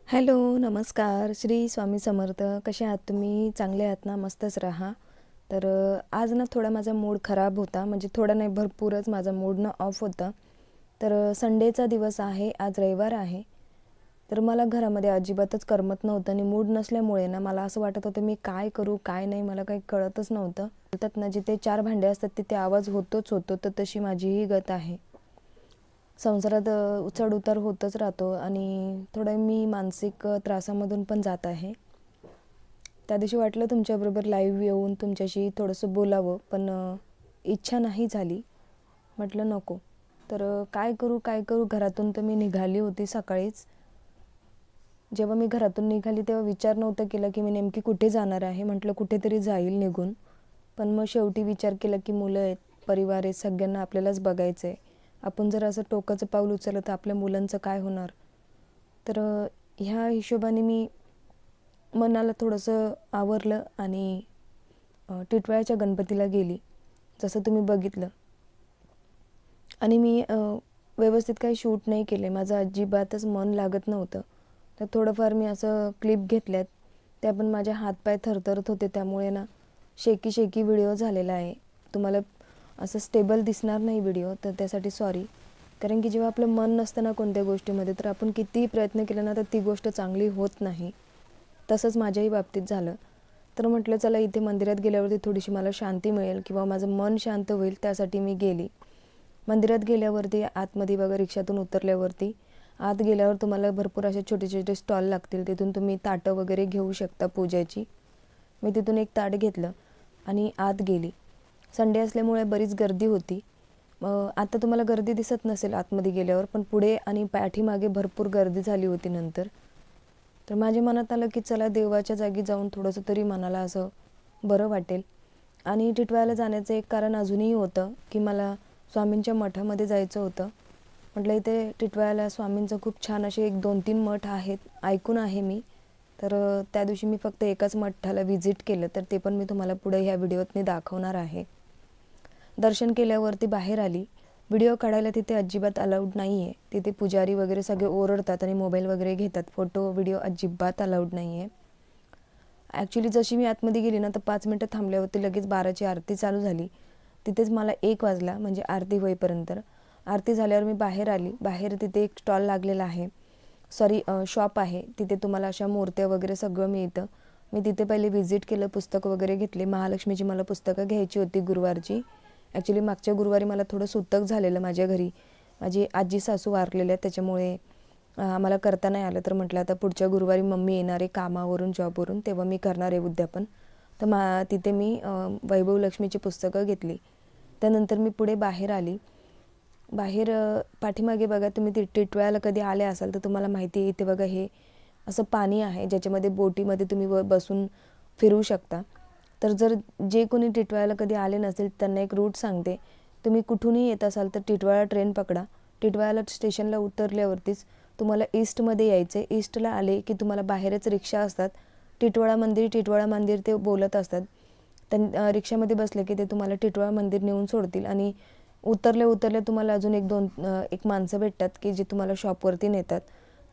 Hello, नमस्कार. श्री स्वामी समर्थ. कसे आहात तुम्ही? चांगले आहात ना? मस्तच राहा. तर आज ना थोडा माझा मूड खराब होता. म्हणजे थोडा नाही, भरपूरच माझा मूड ना ऑफ होता. तर संडेचा दिवस आहे, आज रविवार आहे. तर मला घरामध्ये अजिबातच करमत नव्हतं आणि मूड नसल्यामुळे ना मला असं वाटत होतं मी काय करू, काय नाही, मला काही कळतच नव्हतं. बोलतात ना, जिथे 4 भांडे असतात तिथे आवाज होतोच होतो. तर तशी माझीही गत आहे. संसारात चढ-उतार होतच राहतो आणि थोडं मी मानसिक त्रासामधून पण जात आहे. त्या दिवशी वाटलं तुमच्याबरोबर लाईव्ह येऊन तुमच्याशी थोडंसं बोलावं, पण इच्छा नाही झाली. म्हटलं नको. तर काय करू, काय करू? घरातून तर मी निघाली होती सकाळीच. जेव्हा मी घरातून निघाली तेव्हा विचार नव्हता केला की मी नेमकी कुठे जाणार आहे. म्हटलं कुठेतरी जाईल निघून. पण मग शेवटी विचार केला की मुलं आहेत, परिवार आहे, सगळ्यांना आपल्यालाच बघायचं आहे. आपण जर असं टोकाचं पाऊल उचललं तर आपल्या मुलांचं काय होणार? तर ह्या हिशोबाने मी मनाला थोडंसं आवरलं आणि टिटवाळ्याच्या गणपतीला गेली, जसं तुम्ही बघितलं. आणि मी व्यवस्थित काही शूट नाही केले. माझं अजिबातच मन लागत नव्हतं. तर थोडंफार मी असं क्लिप घेतल्यात. त्या पण माझे हातपाय थरथरत होते, त्यामुळे ना शेकी व्हिडिओ झालेला आहे. तुम्हाला असं स्टेबल दिसणार नाही व्हिडिओ, तर त्यासाठी सॉरी. कारण की जेव्हा आपलं मन नसतं ना कोणत्या गोष्टीमध्ये, तर आपण कितीही प्रयत्न केला ना तर ती गोष्ट चांगली होत नाही. तसंच माझ्याही बाबतीत झालं. तर म्हटलं चला इथे मंदिरात गेल्यावरती थोडीशी मला शांती मिळेल किंवा माझं मन शांत होईल, त्यासाठी मी गेली. मंदिरात गेल्यावरती आतमध्ये बघा, रिक्षातून उतरल्यावरती आत गेल्यावर तुम्हाला भरपूर असे छोटे छोटे स्टॉल लागतील. तिथून तुम्ही ताटं वगैरे घेऊ शकता पूजेची. मी तिथून एक ताट घेतलं आणि आत गेली. संडे असल्यामुळे बरीच गर्दी होती. आता तुम्हाला गर्दी दिसत नसेल आतमध्ये गेल्यावर, पण पुढे आणि पाठीमागे भरपूर गर्दी झाली होती नंतर. तर माझ्या मनात आलं की चला देवाच्या जागी जाऊन थोडंसं तरी मनाला असं बरं वाटेल. आणि टिटवाळ्याला जाण्याचं एक कारण अजूनही होतं की मला स्वामींच्या मठामध्ये जायचं होतं. म्हटलं इथे टिटवाळ्याला स्वामींचं खूप छान असे 1-2-3 मठ आहेत, ऐकून आहे मी. तर त्या दिवशी मी फक्त एकाच मठाला व्हिजिट केलं, तर ते पण मी तुम्हाला पुढे ह्या व्हिडिओत मी दाखवणार आहे. दर्शन केल्यावरती बाहेर आली. व्हिडिओ काढायला तिथे अजिबात अलाउड नाही आहे. तिथे पुजारी वगैरे सगळे ओरडतात आणि मोबाईल वगैरे घेतात. फोटो व्हिडिओ अजिबात अलाउड नाही आहे. ॲक्च्युली जशी मी आतमध्ये गेली ना तर 5 मिनटं थांबल्यावरती लगेच 12ची आरती चालू झाली. तिथेच मला 1 वाजला, म्हणजे आरती होईपर्यंत. आरती झाल्यावर मी बाहेर आली. बाहेर तिथे एक स्टॉल लागलेला आहे, शॉप आहे. तिथे तुम्हाला अशा मूर्त्या वगैरे सगळं मिळतं. मी तिथे पहिले व्हिजिट केलं, पुस्तक वगैरे घेतले. महालक्ष्मीची मला पुस्तकं घ्यायची होती गुरुवारची. ॲक्च्युली मागच्या गुरुवारी मला थोडं सुतक झालेलं माझ्या घरी. माझी आजी सासू वारलेल्या, त्याच्यामुळे आम्हाला करता नाही आलं. तर म्हटलं आता पुढच्या गुरुवारी मम्मी येणार आहे कामावरून, जॉबवरून, तेव्हा मी करणार आहे उद्यापन. तर तिथे मी वैभव लक्ष्मीची पुस्तकं घेतली. त्यानंतर मी पुढे बाहेर आली. बाहेर पाठीमागे बघा, तुम्ही टिटवाळ्याला कधी आले असाल तर तुम्हाला माहिती आहे, इथे बघा हे असं पाणी आहे ज्याच्यामध्ये बोटीमध्ये तुम्ही बसून फिरू शकता. तर जर जे कोणी टिटवाळ्याला कधी आले नसेल त्यांना एक रूट सांगते. तुम्ही कुठूनही येत असाल तर टिटवाळा ट्रेन पकडा. टिटवाळ्याला स्टेशनला उतरल्यावरतीच तुम्हाला ईस्टमध्ये यायचं आहे. ईस्टला आले की तुम्हाला बाहेरच रिक्षा असतात. टिटवाळा मंदिर ते बोलत असतात. रिक्षामध्ये बसले की ते तुम्हाला टिटवाळा मंदिर नेऊन सोडतील आणि उतरल्या तुम्हाला अजून एक माणसं भेटतात की जे तुम्हाला शॉपवरती नेतात.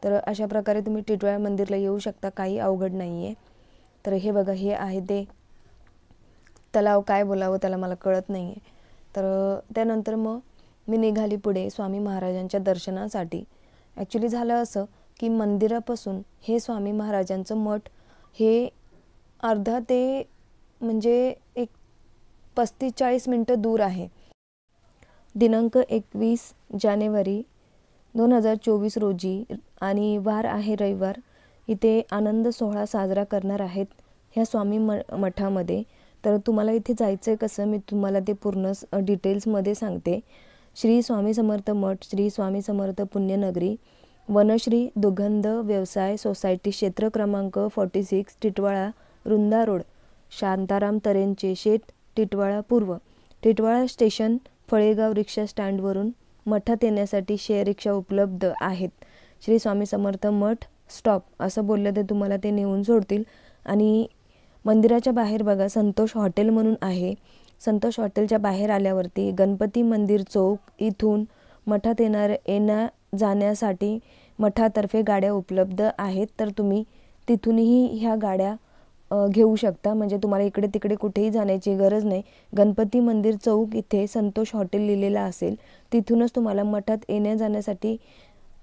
तर अशा प्रकारे तुम्ही टिटवाळा मंदिरला येऊ शकता, काही अवघड नाही आहे. तर हे बघा, हे आहे ते तलाव, काय बोलावं त्याला मला कळत नाही आहे. तर त्यानंतर मग मी निघाली पुढे स्वामी महाराजांच्या दर्शनासाठी. ॲक्च्युली झालं असं की मंदिरापासून हे स्वामी महाराजांचं मठ हे अर्धा ते म्हणजे एक 35-40 मिनटं दूर आहे. दिनांक 21 जानेवारी 2024 रोजी आणि वार आहे रविवार. इथे आनंद सोहळा साजरा करणार आहेत ह्या स्वामी मठामध्ये. तर तुम्हाला इथे जायचं आहे कसं, मी तुम्हाला ते पूर्ण डिटेल्समध्ये सांगते. श्री स्वामी समर्थ मठ, श्री स्वामी समर्थ पुण्यनगरी, वनश्री दुगंध व्यवसाय सोसायटी, क्षेत्र क्रमांक 46, टिटवाळा, रुंदा रोड, शांताराम तरेंचे शेत, टिटवाळा पूर्व. टिटवाळा स्टेशन, फळेगाव रिक्षा स्टँडवरून मठात येण्यासाठी शेअर रिक्षा उपलब्ध आहेत. श्री स्वामी समर्थ मठ स्टॉप असं बोललं तर तुम्हाला ते नेऊन सोडतील. आणि मंदिराच्या बाहेर बघा संतोष हॉटेल म्हणून आहे. संतोष हॉटेलच्या बाहेर आल्यावरती गणपती मंदिर चौक, इथून मठात येण्या जाण्यासाठी मठातर्फे गाड्या उपलब्ध आहेत, तर तुम्ही तिथूनही ह्या गाड्या घेऊ शकता. म्हणजे तुम्हाला इकडे तिकडे कुठेही जाण्याची गरज नाही. गणपती मंदिर चौक इथे संतोष हॉटेल लिहिलेलं असेल, तिथूनच तुम्हाला मठात येण्या जाण्यासाठी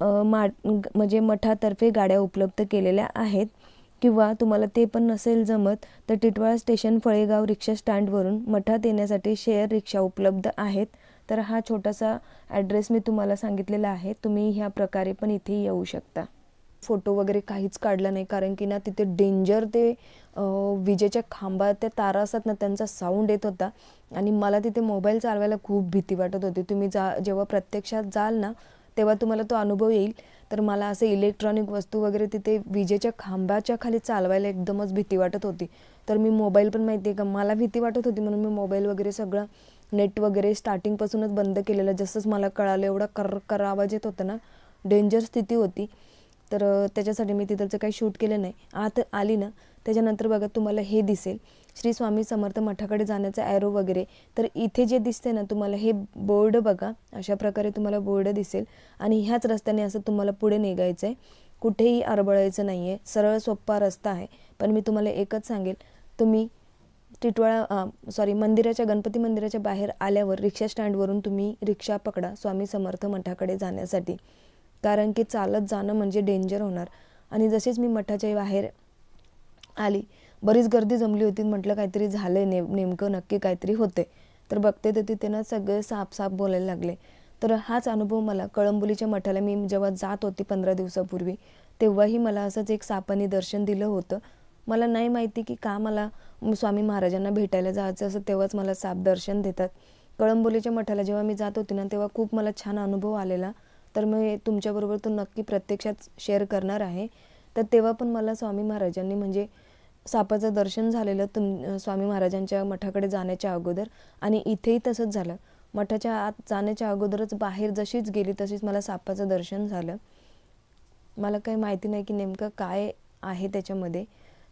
म्हणजे मठातर्फे गाड्या उपलब्ध केलेल्या आहेत. किंवा तुम्हाला ते पण नसेल जमत तर टिटवाळा स्टेशन फळेगाव रिक्षा स्टँडवरून मठात येण्यासाठी शेअर रिक्षा उपलब्ध आहेत. तर हा छोटासा ॲड्रेस मी तुम्हाला सांगितलेला आहे. तुम्ही ह्या प्रकारे पण इथे येऊ शकता. फोटो वगैरे काहीच काढला नाही, कारण की ना तिथे डेंजर ते विजेच्या खांबात त्या तारा असतात ना, त्यांचा साऊंड येत होता आणि मला तिथे मोबाईल चालवायला खूप भीती वाटत होती. तुम्ही जेव्हा प्रत्यक्षात जाल ना, तेव्हा तुम्हाला तो अनुभव येईल. तर मला असे इलेक्ट्रॉनिक वस्तू वगैरे तिथे विजेच्या खांबाच्या खाली चालवायला एकदमच भीती वाटत होती. तर मी मोबाईल पण माहिती आहे का, मला भीती वाटत होती म्हणून मी मोबाईल वगैरे सगळं नेट वगैरे स्टार्टिंगपासूनच बंद केलेलं. जसंच मला कळालं एवढा कर आवाज येत होता ना, डेंजर स्थिती होती. तर त्याच्यासाठी मी तिथलचं काही शूट केलं नाही. आत आली ना, त्याच्यानंतर बघा तुम्हाला हे दिसेल श्री स्वामी समर्थ मठाकडे जाण्याचा ॲरो वगैरे. तर इथे जे दिसते ना तुम्हाला हे बोर्ड बघा, अशा प्रकारे तुम्हाला बोर्ड दिसेल आणि ह्याच रस्त्याने असं तुम्हाला पुढे निघायचं आहे. कुठेही आरबळायचं नाही आहे, सरळ सोप्पा रस्ता आहे. पण मी तुम्हाला एकच सांगेल, तुम्ही मंदिराच्या गणपती मंदिराच्या बाहेर आल्यावर रिक्षा स्टँडवरून तुम्ही रिक्षा पकडा स्वामी समर्थ मठाकडे जाण्यासाठी. कारण की चालत जाणं म्हणजे डेंजर होणार. आणि जसेच मी मठाच्या बाहेर आली, बरीच गर्दी जमली होती. म्हटलं काहीतरी झालंय, नेमकं नक्की काहीतरी होते. तर बघते तर तिथे ना सगळे साफ बोलायला लागले. तर हाच अनुभव मला कळंबोलीच्या मठाला मी जेव्हा जात होती 15 दिवसापूर्वी, तेव्हाही मला असंच एक सापाने दर्शन दिलं होतं. मला नाही माहिती की का मला स्वामी महाराजांना भेटायला जायचं असं, तेव्हाच मला साप दर्शन देतात. कळंबोलीच्या मठाला जेव्हा मी जात होती ना, तेव्हा खूप मला छान अनुभव आलेला. तर मी तुमच्याबरोबर तो नक्की प्रत्यक्षात शेअर करणार आहे. तर तेव्हा पण मला स्वामी महाराजांनी म्हणजे सापाचं दर्शन झालेलं स्वामी महाराजांच्या मठाकडे जाण्याच्या अगोदर. आणि इथेही तसंच झालं. मठाच्या आत जाण्याच्या अगोदरच बाहेर जशीच गेली तशीच मला सापाचं दर्शन झालं. मला काही माहिती नाही की नेमकं काय आहे त्याच्यामध्ये.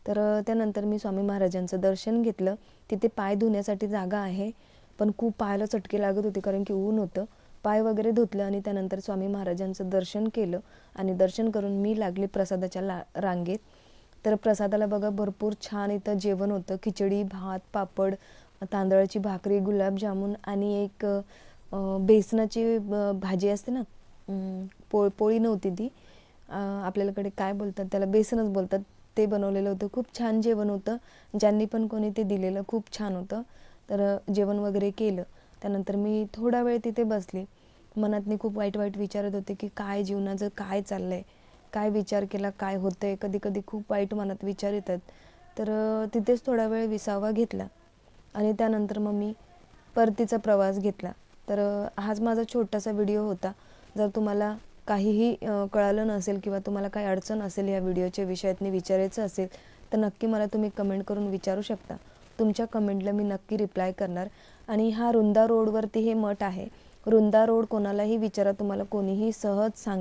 तर त्यानंतर मी स्वामी महाराजांचं दर्शन घेतलं. तिथे पाय धुण्यासाठी जागा आहे, पण खूप पायाला चटके लागत होते कारण की ऊन होतं. पाय वगैरे धुतलं आणि त्यानंतर स्वामी महाराजांचं दर्शन केलं आणि दर्शन करून मी लागले प्रसादाच्या रांगेत. तर प्रसादाला बघा भरपूर छान इथं जेवण होतं. खिचडी, भात, पापड, तांदळाची भाकरी, गुलाबजामुन आणि एक बेसनाची भाजी असते ना, पोळी नव्हती ती, आपल्याकडे काय बोलतात त्याला, बेसनच बोलतात, ते बनवलेलं होतं. खूप छान जेवण होतं. ज्यांनी पण कोणी ते दिलेलं खूप छान होतं. तर जेवण वगैरे केलं. त्यानंतर मी थोडा वेळ तिथे बसली. मनातनी खूप वाईट विचारत होते की काय जीवनाचं काय चाललंय, काय विचार केला काय होतंय. कधी कधी खूप वाईट मनात विचार येतात. तर तिथेच थोडा वेळ विसावा घेतला आणि त्यानंतर मग मी परतीचा प्रवास घेतला. तर हाच माझा छोटासा व्हिडिओ होता. जर तुम्हाला काहीही कळालं नसेल किंवा तुम्हाला काही अडचण असेल या व्हिडिओच्या विषयातनी विचारायचं असेल, तर नक्की मला तुम्ही कमेंट करून विचारू शकता. तुमच्या कमेंटला मी नक्की रिप्लाय करणार. आणि हा रुंदा रोडवरती हे मठ आहे. रुंदा रोड कोणालाही विचारा, तुम्हाला कोणीही सहज सांग